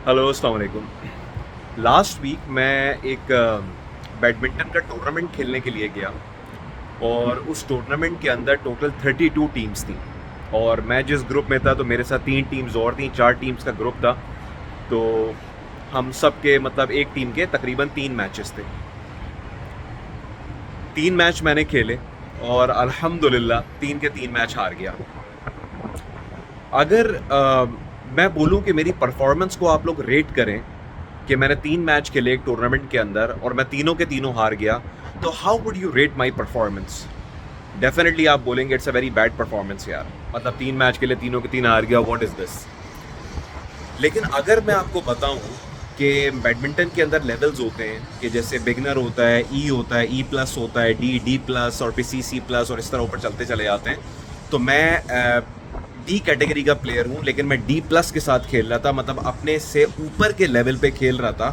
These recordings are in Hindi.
हेलो, अस्सलाम वालेकुम। लास्ट वीक मैं एक बैडमिंटन का टूर्नामेंट खेलने के लिए गया और उस टूर्नामेंट के अंदर टोटल 32 टीम्स थी और मैं जिस ग्रुप में था तो मेरे साथ 3 टीम्स और थी, 4 टीम्स का ग्रुप था। तो हम सब के मतलब एक टीम के तकरीबन 3 मैचेस थे। 3 मैच मैंने खेले और अल्हम्दुलिल्लाह 3 के 3 मैच हार गया। अगर मैं बोलूं कि मेरी परफॉर्मेंस को आप लोग रेट करें कि मैंने 3 मैच खेले एक टूर्नामेंट के अंदर और मैं तीनों के तीनों हार गया, तो how would you rate my performance? Definitely आप बोलेंगे it's a very bad performance यार, मतलब 3 मैच के लिए तीनों के तीन हार गया, व्हाट इज़ दिस। लेकिन अगर मैं आपको बताऊं कि बैडमिंटन के अंदर लेवल्स होते हैं कि जैसे बिगनर होता है, ई होता है, ई प्लस होता है, डी डी प्लस और फिर सी प्लस और इस तरह ऊपर चलते चले जाते हैं। तो मैं डी कैटेगरी का प्लेयर हूँ, लेकिन मैं डी प्लस के साथ खेल रहा था, मतलब अपने से ऊपर के लेवल पे खेल रहा था।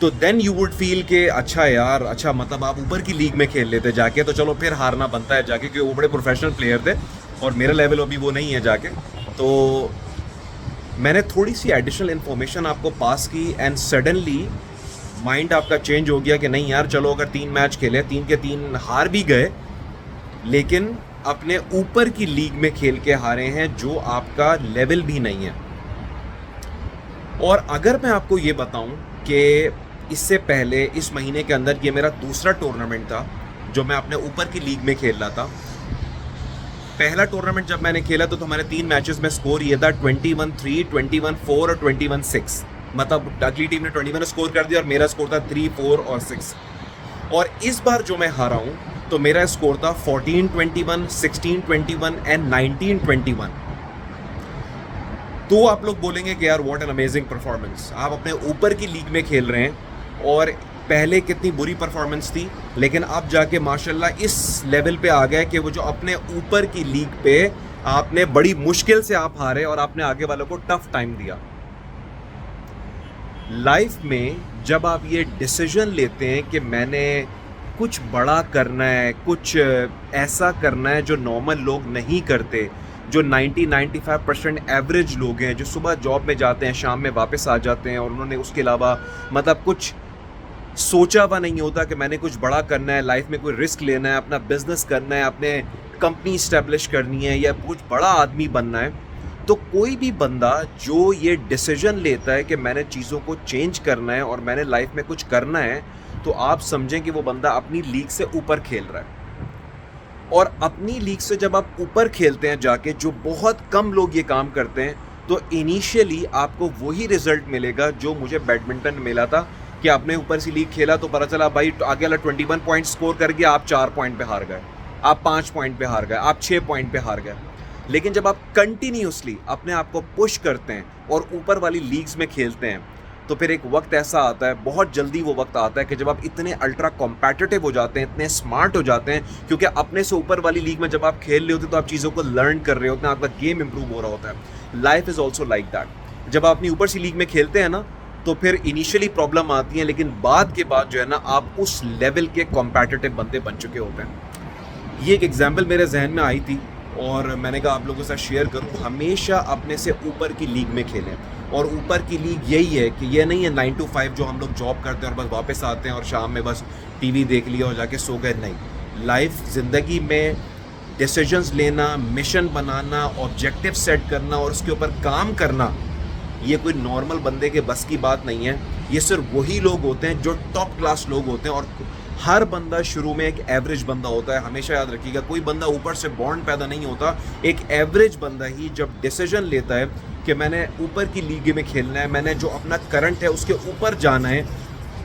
तो देन यू वुड फील कि अच्छा यार, अच्छा मतलब आप ऊपर की लीग में खेल लेते जाके, तो चलो फिर हारना बनता है जाके, क्योंकि वो बड़े प्रोफेशनल प्लेयर थे और मेरा लेवल अभी वो नहीं है जाके। तो मैंने थोड़ी सी एडिशनल इन्फॉर्मेशन आपको पास की एंड सडनली माइंड आपका चेंज हो गया कि नहीं यार, चलो अगर 3 मैच खेले, 3 के 3 हार भी गए, लेकिन अपने ऊपर की लीग में खेल के हारे हैं जो आपका लेवल भी नहीं है। और अगर मैं आपको ये बताऊं कि इससे पहले इस महीने के अंदर ये मेरा दूसरा टूर्नामेंट था जो मैं अपने ऊपर की लीग में खेल रहा था। पहला टूर्नामेंट जब मैंने खेला तो हमारे 3 मैचेस में स्कोर ये था 21-3, 21-4 और 21-6। मतलब अगली टीम ने 21 स्कोर कर दिया और मेरा स्कोर था 3, 4 और 6। और इस बार जो मैं हारा हूँ तो मेरा स्कोर था 14-21, 16-21 एंड 19-21। तो आप लोग बोलेंगे कि यार व्हाट एन अमेजिंग परफॉर्मेंस, आप अपने ऊपर की लीग में खेल रहे हैं और पहले कितनी बुरी परफॉर्मेंस थी, लेकिन अब जाके माशाल्लाह इस लेवल पे आ गए कि वो जो अपने ऊपर की लीग पे आपने बड़ी मुश्किल से आप हारे और आपने आगे वालों को टफ टाइम दिया। लाइफ में जब आप ये डिसीजन लेते हैं कि मैंने कुछ बड़ा करना है, कुछ ऐसा करना है जो नॉर्मल लोग नहीं करते, जो 90-95% एवरेज लोग हैं, जो सुबह जॉब में जाते हैं, शाम में वापस आ जाते हैं और उन्होंने उसके अलावा मतलब कुछ सोचा हुआ नहीं होता कि मैंने कुछ बड़ा करना है लाइफ में, कोई रिस्क लेना है, अपना बिजनेस करना है, अपने कंपनी इस्टेब्लिश करनी है या कुछ बड़ा आदमी बनना है। तो कोई भी बंदा जो ये डिसीजन लेता है कि मैंने चीज़ों को चेंज करना है और मैंने लाइफ में कुछ करना है, तो आप समझें कि वो बंदा अपनी लीग से ऊपर खेल रहा है। और अपनी लीग से जब आप ऊपर खेलते हैं जाके, जो बहुत कम लोग ये काम करते हैं, तो इनिशियली आपको वही रिजल्ट मिलेगा जो मुझे बैडमिंटन में मिला था कि आपने ऊपर से लीग खेला तो पता चला भाई आगे वाला 21 पॉइंट स्कोर कर गया, आप 4 पॉइंट पे हार गए, आप 5 पॉइंट पे हार गए, आप 6 पॉइंट पे हार गए। लेकिन जब आप कंटिन्यूसली अपने आप को पुश करते हैं और ऊपर वाली लीग्स में खेलते हैं, तो फिर एक वक्त ऐसा आता है, बहुत जल्दी वो वक्त आता है कि जब आप इतने अल्ट्रा कॉम्पिटिटिव हो जाते हैं, इतने स्मार्ट हो जाते हैं, क्योंकि अपने से ऊपर वाली लीग में जब आप खेल रहे होते हैं तो आप चीज़ों को लर्न कर रहे होते हैं, आपका गेम इंप्रूव हो रहा होता है। Life is also like that. जब आप अपनी ऊपर सी लीग में खेलते हैं ना, तो फिर इनिशियली प्रॉब्लम आती है, लेकिन बाद के बाद जो है ना, आप उस लेवल के कॉम्पिटिटिव बंदे बन चुके होते हैं। ये एक एग्जाम्पल मेरे जहन में आई थी और मैंने कहा आप लोगों के साथ शेयर करूं। हमेशा अपने से ऊपर की लीग में खेलें, और ऊपर की लीग यही है कि ये नहीं है 9 to 5 जो हम लोग जॉब करते हैं और बस वापस आते हैं और शाम में बस टीवी देख लिया और जाके सो गए। नहीं, लाइफ ज़िंदगी में डिसीजंस लेना, मिशन बनाना, ऑब्जेक्टिव सेट करना और उसके ऊपर काम करना, ये कोई नॉर्मल बंदे के बस की बात नहीं है। ये सिर्फ वही लोग होते हैं जो टॉप क्लास लोग होते हैं, और हर बंदा शुरू में एक एवरेज बंदा होता है। हमेशा याद रखिएगा, कोई बंदा ऊपर से बॉन्ड पैदा नहीं होता। एक एवरेज बंदा ही जब डिसीजन लेता है कि मैंने ऊपर की लीग में खेलना है, मैंने जो अपना करंट है उसके ऊपर जाना है,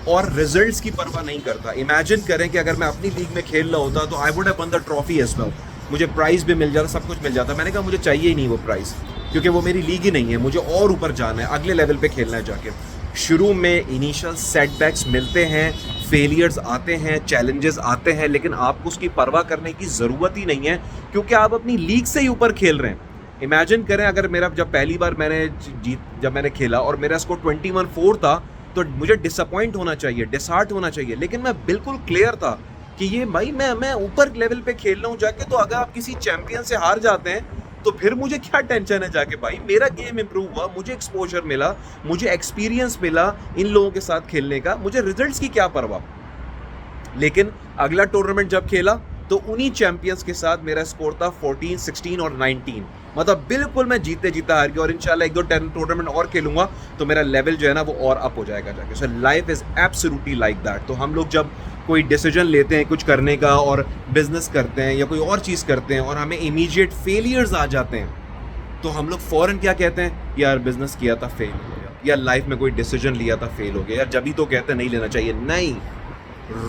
और रिजल्ट्स की परवाह नहीं करता। इमेजिन करें कि अगर मैं अपनी लीग में खेल रहा होता तो I would have won the trophy as well, मुझे प्राइज़ भी मिल जाता, सब कुछ मिल जाता। मैंने कहा मुझे चाहिए ही नहीं वो प्राइज़, क्योंकि वो मेरी लीग ही नहीं है, मुझे और ऊपर जाना है, अगले लेवल पे खेलना है जाके। शुरू में इनिशियल सेटबैक्स मिलते हैं, फेलियर्स आते हैं, चैलेंजेस आते हैं, लेकिन आपको उसकी परवाह करने की ज़रूरत ही नहीं है, क्योंकि आप अपनी लीग से ही ऊपर खेल रहे हैं। इमेजिन करें अगर मेरा जब पहली बार जब मैंने खेला और मेरा स्कोर 21-4 था, तो मुझे डिसअपॉइंट होना चाहिए, डिसहार्ट होना चाहिए, लेकिन मैं बिल्कुल क्लियर था कि ये भाई मैं ऊपर लेवल पे खेल रहा हूँ जाके। तो अगर आप किसी चैंपियन से हार जाते हैं तो फिर मुझे क्या टेंशन है जाके भाई, मेरा गेम इंप्रूव हुआ, मुझे एक्सपोजर मिला, मुझे एक्सपीरियंस मिला इन लोगों के साथ खेलने का, मुझे रिजल्ट्स की क्या परवाह। लेकिन अगला टूर्नामेंट जब खेला तो उन्हीं चैंपियंस के साथ मेरा स्कोर था 14, 16 और 19, मतलब बिल्कुल मैं जीते जीता हार गया। और इंशाल्लाह एक दो टूर्नामेंट और खेलूंगा तो मेरा लेवल जो है ना वो और अप हो जाएगा जाके। So life is absolutely like that. तो हम लोग जब कोई डिसीजन लेते हैं कुछ करने का और बिजनेस करते हैं या कोई और चीज़ करते हैं और हमें इमीडिएट फेलियर्स आ जाते हैं तो हम लोग फ़ौरन क्या कहते हैं, यार बिजनेस किया था फेल हो गया, या लाइफ में कोई डिसीजन लिया था फेल हो गया, यार जब ही तो कहते हैं नहीं लेना चाहिए। नहीं,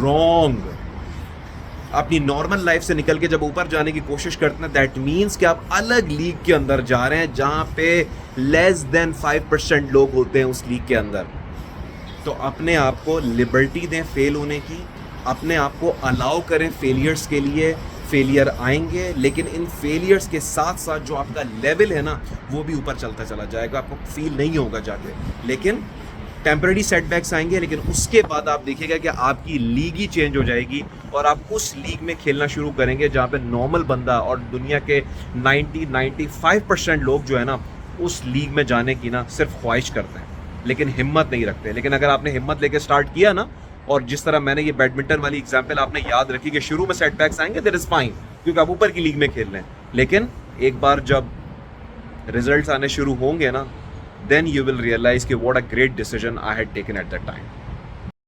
रॉन्ग। अपनी नॉर्मल लाइफ से निकल के जब ऊपर जाने की कोशिश करते हैं दैट मीन्स कि आप अलग लीग के अंदर जा रहे हैं जहाँ पे लेस देन 5% लोग होते हैं उस लीग के अंदर। तो अपने आप को लिबर्टी दें फेल होने की, अपने आप को अलाउ करें फेलियर्स के लिए। फेलियर आएंगे लेकिन इन फेलियर्स के साथ साथ जो आपका लेवल है ना वो भी ऊपर चलता चला जाएगा, आपको फील नहीं होगा जाके। लेकिन टेम्पररी सेटबैक्स आएंगे, लेकिन उसके बाद आप देखिएगा कि आपकी लीग ही चेंज हो जाएगी और आप उस लीग में खेलना शुरू करेंगे जहाँ पे नॉर्मल बंदा और दुनिया के 90-95% लोग जो है ना उस लीग में जाने की ना सिर्फ ख्वाहिश करते हैं लेकिन हिम्मत नहीं रखते। लेकिन अगर आपने हिम्मत लेके स्टार्ट किया ना, और जिस तरह मैंने ये बैडमिंटन वाली एग्जाम्पल आपने याद रखी कि शुरू में सेटबैक्स आएंगे, दैट इज फाइन क्योंकि आप ऊपर की लीग में खेल रहे हैं, लेकिन एक बार जब रिजल्ट्स आने शुरू होंगे ना, then you will realize कि what a great decision I had taken at that time.